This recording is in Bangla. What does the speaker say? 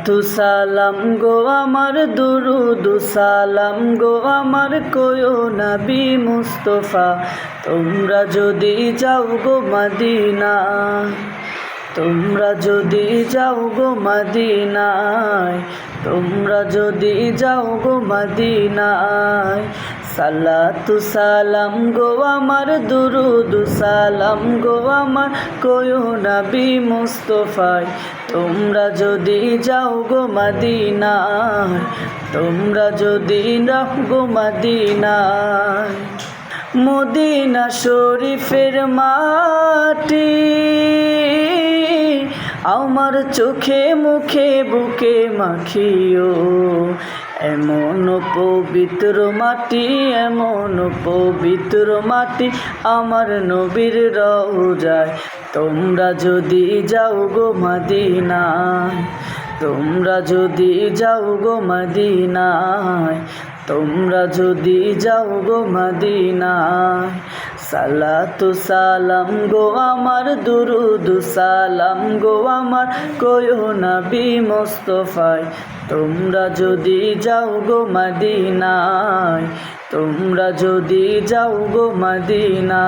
তু সালাম গো আমার দুরুদ সালাম গো আমার কোয়ো নবী মুস্তফা তোমরা যদি যাও গো মদিনা তোমরা যদি যাও গো মদিনায় তোমরা যদি যাও গো মদিনায় সালাতু সালাম গো আমার দুরুদ সালাম গো আমার কোয়ো নবী মুস্তফায় তোমরা যদি যাও গো মদিনায় তোমরা যদি যাও গো মদিনায় মদিনা শরীফের মাটি আমার চোখে মুখে বুকে মাখিও এমন পবিত্র মাটি এমন পবিত্র মাটি আমার নবীর রওজায় তোমরা যদি যাও গো মদিনায় তোমরা যদি যাও গো মদিনায় তোমরা যদি যাও গো মদিনায় সালাতু সালাম গো আমার দুরুদ সালাম গো আমার কোয়ো নবী মুস্তফায় তোমরা যদি যাও গো মদিনায় তোমরা যদি যাও গো মদিনায়।